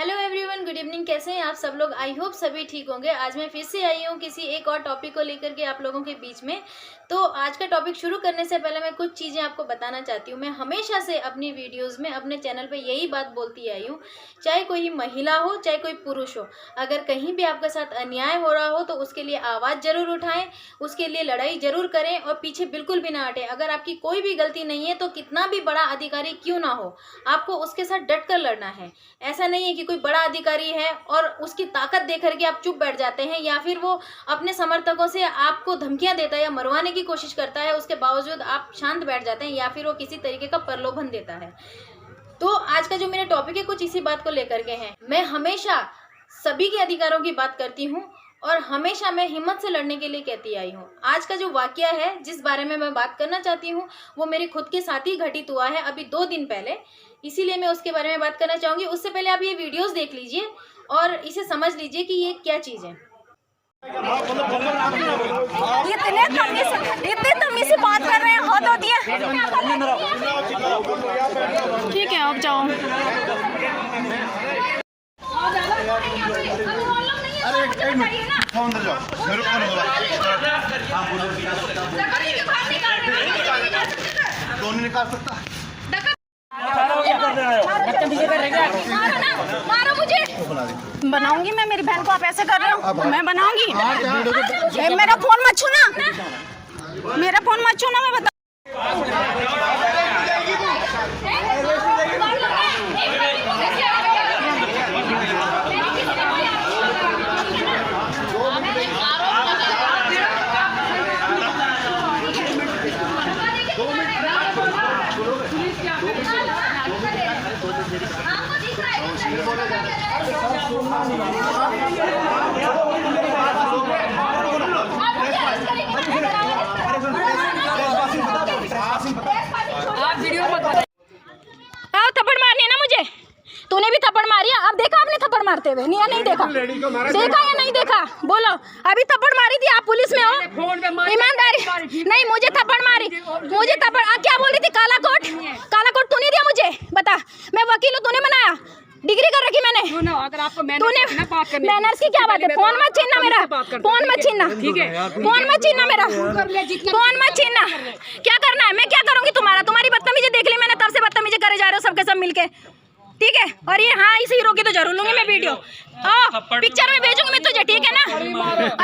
Hello everyone, good evening. कैसे हैं आप सब लोग? आई होप सभी ठीक होंगे। आज मैं फिर से आई हूँ किसी एक और टॉपिक को लेकर के आप लोगों के बीच में। तो आज का टॉपिक शुरू करने से पहले मैं कुछ चीज़ें आपको बताना चाहती हूँ। मैं हमेशा से अपनी वीडियोस में अपने चैनल पे यही बात बोलती आई हूँ, चाहे कोई महिला हो चाहे कोई पुरुष हो, अगर कहीं भी आपके साथ अन्याय हो रहा हो तो उसके लिए आवाज़ ज़रूर उठाएं, उसके लिए लड़ाई ज़रूर करें और पीछे बिल्कुल भी ना हटें। अगर आपकी कोई भी गलती नहीं है तो कितना भी बड़ा अधिकारी क्यों ना हो, आपको उसके साथ डट कर लड़ना है। ऐसा नहीं है कि कोई बड़ा अधिकारी है और उसकी ताकत देख करके आप चुप बैठ जाते हैं, या फिर वो अपने समर्थकों से आपको धमकियां देता है या मरवाने की कोशिश करता है, उसके बावजूद आप शांत बैठ जाते हैं, या फिर वो किसी तरीके का प्रलोभन देता है। तो आज का जो मेरा टॉपिक है कुछ इसी बात को लेकर के है। मैं हमेशा सभी के अधिकारों की बात करती हूँ और हमेशा मैं हिम्मत से लड़ने के लिए कहती आई हूँ। आज का जो वाकया है जिस बारे में मैं बात करना चाहती हूँ वो मेरे खुद के साथ ही घटित हुआ है अभी 2 दिन पहले, इसीलिए मैं उसके बारे में बात करना चाहूँगी। उससे पहले आप ये वीडियोस देख लीजिए और इसे समझ लीजिए कि ये क्या चीज़ है। इतने तमीज से बात कर रहे हैं, हद होती है। ठीक है, अब जाओ। अंदर जाओ, कौन नहीं निकाल सकता? मारो मुझे। बनाऊंगी मैं, मेरी बहन को आप ऐसे कर रहे हो, मैं बनाऊंगी। मेरा फोन मत छूना, मेरा फोन मत छूना, मैं बता। थप्पड़ मारनी है ना मुझे, तूने भी थप्पड़ मारी है। अब देखा आपने थप्पड़ मारते हुए? नहीं देखा, देखा या नहीं देखा? बोलो। अभी थप्पड़ मारी थी, आप पुलिस में हो, ईमानदारी नहीं। मुझे थप्पड़ मारी, मुझे थप्पड़ क्या बोल रही थी? काला कोट तूने दिया मुझे? बता, मैं वकील हूँ, तूने बनाया? डिग्री कर रखी मैंने। अगर आपको मैनर्स की क्या बात है? फोन मत छीनना मेरा, फोन मत छीनना, ठीक है? फोन मत छीनना मेरा, फोन मत छीनना। क्या करना है? मैं क्या करूंगी? तुम्हारी बदतमीजी देख ली मैंने, तब से बदतमीजी करे जा रहे हो सबके सब मिलके, ठीक है? और ये हाँ, इस हीरो की तो जरूर लूंगी मैं वीडियो, पिक्चर में भेजूंगी मैं तुझे, ठीक है ना?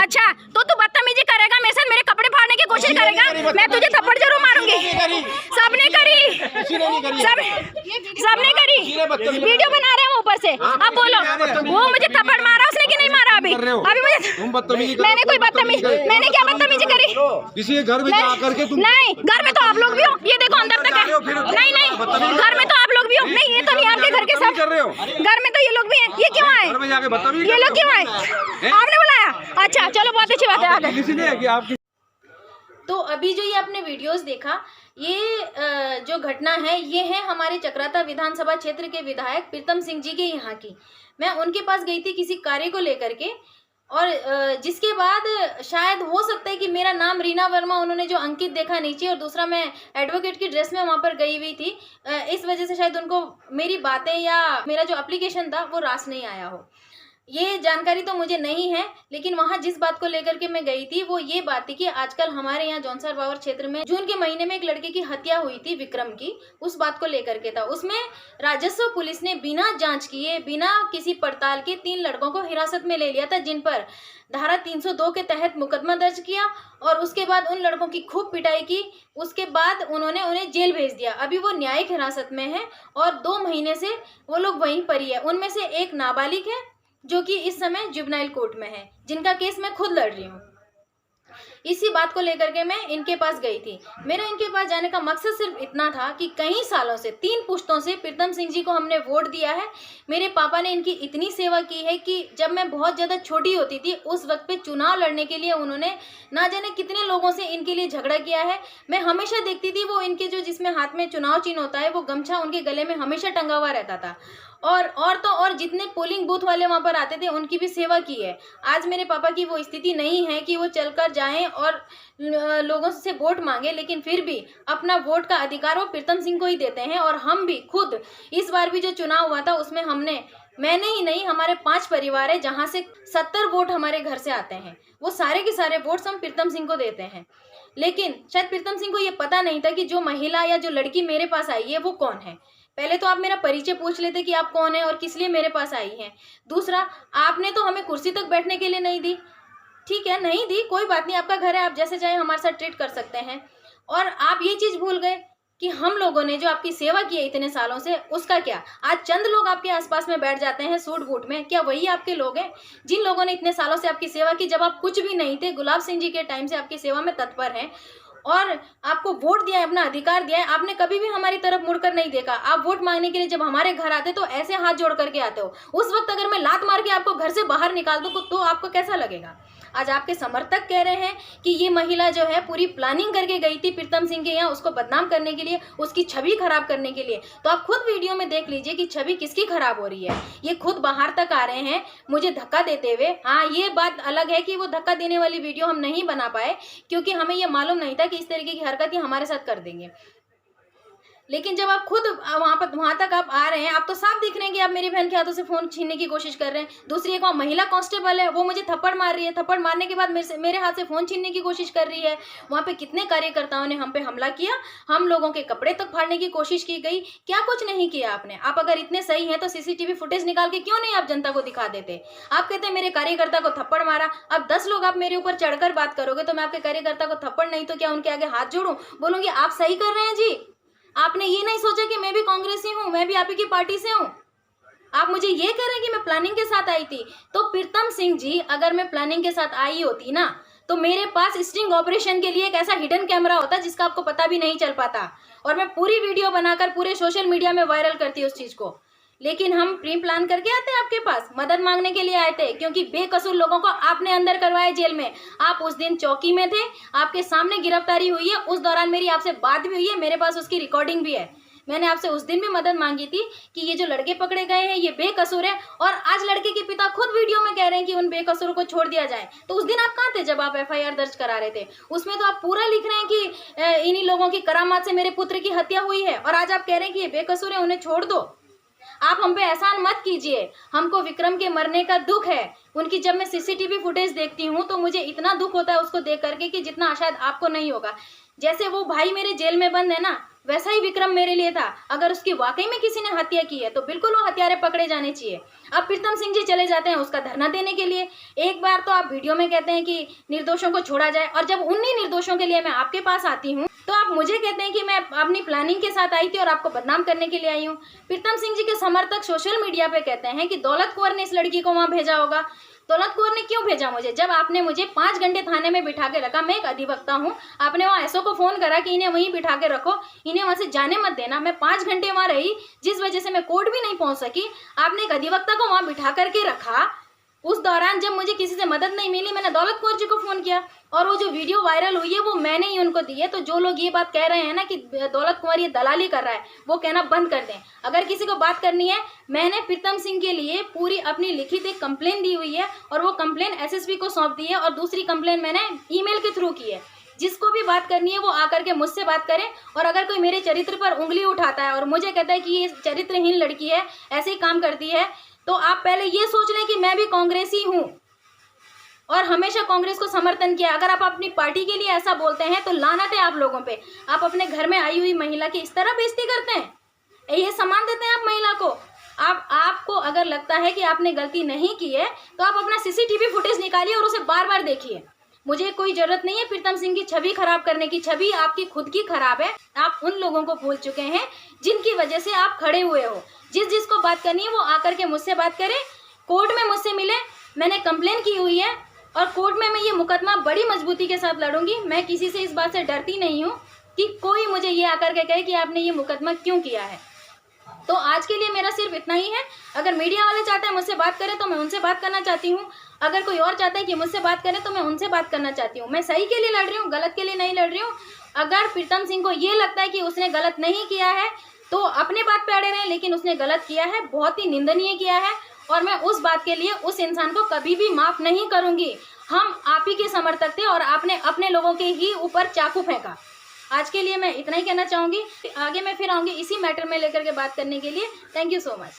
अच्छा, तो तू बदतमीजी करेगा मेरे साथ, मेरे कपड़े फाड़ने की कोशिश करेगा, मैं तुझे थप्पड़ जरूर मारूंगी। सबने करी, सबने करी, वीडियो बना रहे हैं ऊपर से। अब बोलो, वो मुझे थप्पड़ मारा उसने कि नहीं मारा? अभी मुझे, मैंने कोई बदतमीजी, मैंने क्या बदतमीजी करी? किसी घर में जाकर के तुम? नहीं, घर में तो आप लोग भी हो, ये देखो अंदर तक है। नहीं, घर में तो आप लोग भी हो। नहीं, ये तो नहीं आपके घर के सब, घर में तो ये लोग भी हैं। ये क्यों आए? ये लोग क्यों आए? आपने बुलाया? अच्छा, चलो, बहुत अच्छी बात है। आगे तो अभी जो ये आपने वीडियोस देखा, ये जो घटना है ये है हमारे चक्राता विधानसभा क्षेत्र के विधायक प्रीतम सिंह जी के यहाँ की। मैं उनके पास गई थी किसी कार्य को लेकर के, और जिसके बाद शायद हो सकता है कि मेरा नाम रीना वर्मा उन्होंने जो अंकित देखा नीचे, और दूसरा मैं एडवोकेट की ड्रेस में वहाँ पर गई हुई थी, इस वजह से शायद उनको मेरी बातें या मेरा जो एप्लीकेशन था वो रास नहीं आया हो। ये जानकारी तो मुझे नहीं है, लेकिन वहाँ जिस बात को लेकर के मैं गई थी वो ये बात थी कि आजकल हमारे यहाँ जौनसार बावर क्षेत्र में जून के महीने में एक लड़के की हत्या हुई थी, विक्रम की, उस बात को लेकर के था। उसमें राजस्व पुलिस ने बिना जांच किए, बिना किसी पड़ताल के 3 लड़कों को हिरासत में ले लिया था, जिन पर धारा 302 के तहत मुकदमा दर्ज किया, और उसके बाद उन लड़कों की खूब पिटाई की। उसके बाद उन्होंने उन्हें जेल भेज दिया। अभी वो न्यायिक हिरासत में है और 2 महीने से वो लोग वहीं पर ही है। उनमें से एक नाबालिग है जो कि इस समय जुवेनाइल कोर्ट में है, जिनका केस मैं खुद लड़ रही हूँ। इसी बात को लेकर के मैं इनके पास गई थी। मेरा इनके पास जाने का मकसद सिर्फ इतना था कि कई सालों से, 3 पुश्तों से प्रीतम सिंह जी को हमने वोट दिया है। मेरे पापा ने इनकी इतनी सेवा की है कि जब मैं बहुत ज़्यादा छोटी होती थी उस वक्त पे चुनाव लड़ने के लिए उन्होंने ना जाने कितने लोगों से इनके लिए झगड़ा किया है। मैं हमेशा देखती थी वो इनके जो जिसमें हाथ में चुनाव चिन्ह होता है वो गमछा उनके गले में हमेशा टंगा हुआ रहता था। और जितने पोलिंग बूथ वाले वहाँ पर आते थे उनकी भी सेवा की है। आज मेरे पापा की वो स्थिति नहीं है कि वो चलकर जाएं और लोगों से वोट मांगे, लेकिन फिर भी अपना वोट का अधिकार वो प्रीतम सिंह को ही देते हैं। और हम भी खुद इस बार भी जो चुनाव हुआ था उसमें हमने मैंने ही नहीं, हमारे 5 परिवार है जहाँ से 70 वोट हमारे घर से आते हैं। वो सारे के सारे वोट्स हम प्रीतम सिंह को देते हैं। लेकिन शायद प्रीतम सिंह को ये पता नहीं था कि जो महिला या जो लड़की मेरे पास आई है वो कौन है। पहले तो आप मेरा परिचय पूछ लेते कि आप कौन है और किस लिए मेरे पास आई हैं। दूसरा, आपने तो हमें कुर्सी तक बैठने के लिए नहीं दी। ठीक है, नहीं दी, कोई बात नहीं, आपका घर है, आप जैसे चाहे हमारे साथ ट्रीट कर सकते हैं। और आप ये चीज़ भूल गए कि हम लोगों ने जो आपकी सेवा की है इतने सालों से, उसका क्या? आज चंद लोग आपके आसपास में बैठ जाते हैं सूट बूट में, क्या वही आपके लोग हैं जिन लोगों ने इतने सालों से आपकी सेवा की? जब आप कुछ भी नहीं थे, गुलाब सिंह जी के टाइम से आपकी सेवा में तत्पर हैं और आपको वोट दिया है, अपना अधिकार दिया है, आपने कभी भी हमारी तरफ मुड़कर नहीं देखा। आप वोट मांगने के लिए जब हमारे घर आते तो ऐसे हाथ जोड़ करके आते हो। उस वक्त अगर मैं लात मार के आपको घर से बाहर निकाल दूं तो आपको कैसा लगेगा? आज आपके समर्थक कह रहे हैं कि ये महिला जो है पूरी प्लानिंग करके गई थी प्रीतम सिंह के यहाँ उसको बदनाम करने के लिए, उसकी छवि खराब करने के लिए। तो आप खुद वीडियो में देख लीजिए कि छवि किसकी खराब हो रही है। ये खुद बाहर तक आ रहे हैं मुझे धक्का देते हुए। हाँ, ये बात अलग है कि वो धक्का देने वाली वीडियो हम नहीं बना पाए क्योंकि हमें ये मालूम नहीं था कि इस तरीके की हरकत ये हमारे साथ कर देंगे। लेकिन जब आप खुद वहां तक आप आ रहे हैं, आप तो साफ दिख रहे हैं कि आप मेरी बहन के हाथों से फोन छीनने की कोशिश कर रहे हैं। दूसरी एक महिला कांस्टेबल है, वो मुझे थप्पड़ मार रही है, थप्पड़ मारने के बाद मेरे हाथ से फोन छीनने की कोशिश कर रही है। वहां पे कितने कार्यकर्ताओं ने हम पे हमला किया, हम लोगों के कपड़े तक फाड़ने की कोशिश की गई। क्या कुछ नहीं किया आपने। आप अगर इतने सही हैं तो सीसीटीवी फुटेज निकाल के क्यों नहीं आप जनता को दिखा देते? आप कहते हैं मेरे कार्यकर्ता को थप्पड़ मारा। अब 10 लोग आप मेरे ऊपर चढ़कर बात करोगे तो मैं आपके कार्यकर्ता को थप्पड़ नहीं तो क्या उनके आगे हाथ जोड़ूं, बोलूंगी आप सही कर रहे हैं जी। आपने ये नहीं सोचा कि मैं भी कांग्रेसी हूँ, मैं भी आप ही की पार्टी से हूँ। आप मुझे ये कह रहे हैं कि मैं प्लानिंग के साथ आई थी। तो प्रीतम सिंह जी, अगर मैं प्लानिंग के साथ आई होती ना तो मेरे पास स्टिंग ऑपरेशन के लिए एक ऐसा हिडन कैमरा होता जिसका आपको पता भी नहीं चल पाता और मैं पूरी वीडियो बनाकर पूरे सोशल मीडिया में वायरल करती उस चीज को। लेकिन हम प्री प्लान करके आते हैं आपके पास, मदद मांगने के लिए आए थे क्योंकि बेकसूर लोगों को आपने अंदर करवाया जेल में। आप उस दिन चौकी में थे, आपके सामने गिरफ्तारी हुई है, उस दौरान मेरी आपसे बात भी हुई है, मेरे पास उसकी रिकॉर्डिंग भी है। मैंने आपसे उस दिन भी मदद मांगी थी कि ये जो लड़के पकड़े गए हैं ये बेकसूर है और आज लड़के के पिता खुद वीडियो में कह रहे हैं कि उन बेकसूरों को छोड़ दिया जाए। तो उस दिन आप कहाँ थे जब आप एफआईआर दर्ज करा रहे थे? उसमें तो आप पूरा लिख रहे हैं कि इन्हीं लोगों की करामात से मेरे पुत्र की हत्या हुई है और आज आप कह रहे हैं कि ये बेकसूर है, उन्हें छोड़ दो। आप हम पे एहसान मत कीजिए। हमको विक्रम के मरने का दुख है। उनकी जब मैं सीसीटीवी फुटेज देखती हूँ तो मुझे इतना दुख होता है उसको देख करके कि जितना शायद आपको नहीं होगा। जैसे वो भाई मेरे जेल में बंद है ना, वैसा ही विक्रम मेरे लिए था। अगर उसकी वाकई में किसी ने हत्या की है तो बिल्कुल वो हत्यारे पकड़े जाने चाहिए। अब प्रीतम सिंह जी चले जाते हैं उसका धरना देने के लिए। एक बार तो आप वीडियो में कहते हैं कि निर्दोषों को छोड़ा जाए और जब उन्हीं निर्दोषों के लिए मैं आपके पास आती हूँ तो आप मुझे कहते हैं कि मैं अपनी प्लानिंग के साथ आई थी और आपको बदनाम करने के लिए आई हूँ। प्रीतम सिंह जी के समर्थक सोशल मीडिया पे कहते हैं कि दौलत कुंवर ने इस लड़की को वहां भेजा होगा। दौलत कुंवर ने क्यों भेजा मुझे? जब आपने मुझे 5 घंटे थाने में बिठा के रखा, मैं एक अधिवक्ता हूँ, आपने वहाँ एसओ को फोन करा कि इन्हें वहीं बिठा के रखो, इन्हें वहाँ से जाने मत देना। मैं 5 घंटे वहाँ रही जिस वजह से मैं कोर्ट भी नहीं पहुँच सकी। आपने एक अधिवक्ता को वहाँ बिठा करके रखा। उस दौरान जब मुझे किसी से मदद नहीं मिली मैंने दौलत कुंवर जी को फोन किया और वो जो वीडियो वायरल हुई है वो मैंने ही उनको दी है। तो जो लोग ये बात कह रहे हैं ना कि दौलत कुंवर ये दलाली कर रहा है, वो कहना बंद कर दें। अगर किसी को बात करनी है, मैंने प्रीतम सिंह के लिए पूरी अपनी लिखित एक कंप्लेन दी हुई है और वो कंप्लेन एसएसपी को सौंप दी है और दूसरी कंप्लेन मैंने ईमेल के थ्रू की है। जिसको भी बात करनी है वो आकर के मुझसे बात करें। और अगर कोई मेरे चरित्र पर उंगली उठाता है और मुझे कहता है कि ये चरित्रहीन लड़की है, ऐसे ही काम करती है, तो आप पहले ये सोच लें कि मैं भी कांग्रेसी हूँ और हमेशा कांग्रेस को समर्थन किया। अगर आप अपनी पार्टी के लिए ऐसा बोलते हैं तो लानत है आप लोगों पे। आप अपने घर में आई हुई महिला की इस तरह बेइज्जती करते हैं, ये सम्मान देते हैं आप महिला को। आपको अगर लगता है कि आपने गलती नहीं की है तो आप अपना सीसीटीवी फुटेज निकालिए और उसे बार बार देखिए। मुझे कोई जरूरत नहीं है प्रीतम सिंह की छवि खराब करने की। छवि आपकी खुद की खराब है। आप उन लोगों को भूल चुके हैं जिनकी वजह से आप खड़े हुए हो। जिसको बात करनी है वो आकर के मुझसे बात करें, कोर्ट में मुझसे मिले। मैंने कंप्लेन की हुई है और कोर्ट में मैं ये मुकदमा बड़ी मजबूती के साथ लड़ूंगी। मैं किसी से इस बात से डरती नहीं हूँ कि कोई मुझे ये आकर के कहे कि आपने ये मुकदमा क्यों किया है। तो आज के लिए मेरा सिर्फ इतना ही है। अगर मीडिया वाले चाहते हैं मुझसे बात करें तो मैं उनसे बात करना चाहती हूँ। अगर कोई और चाहता है कि मुझसे बात करें तो मैं उनसे बात करना चाहती हूँ। मैं सही के लिए लड़ रही हूँ, गलत के लिए नहीं लड़ रही हूँ। अगर प्रीतम सिंह को ये लगता है कि उसने गलत नहीं किया है तो अपने बात पे अड़े रहें, लेकिन उसने गलत किया है, बहुत ही निंदनीय किया है और मैं उस बात के लिए उस इंसान को कभी भी माफ नहीं करूंगी। हम आप ही के समर्थक थे और आपने अपने लोगों के ही ऊपर चाकू फेंका। आज के लिए मैं इतना ही कहना चाहूंगी। आगे मैं फिर आऊंगी इसी मैटर में लेकर के बात करने के लिए। Thank you so much.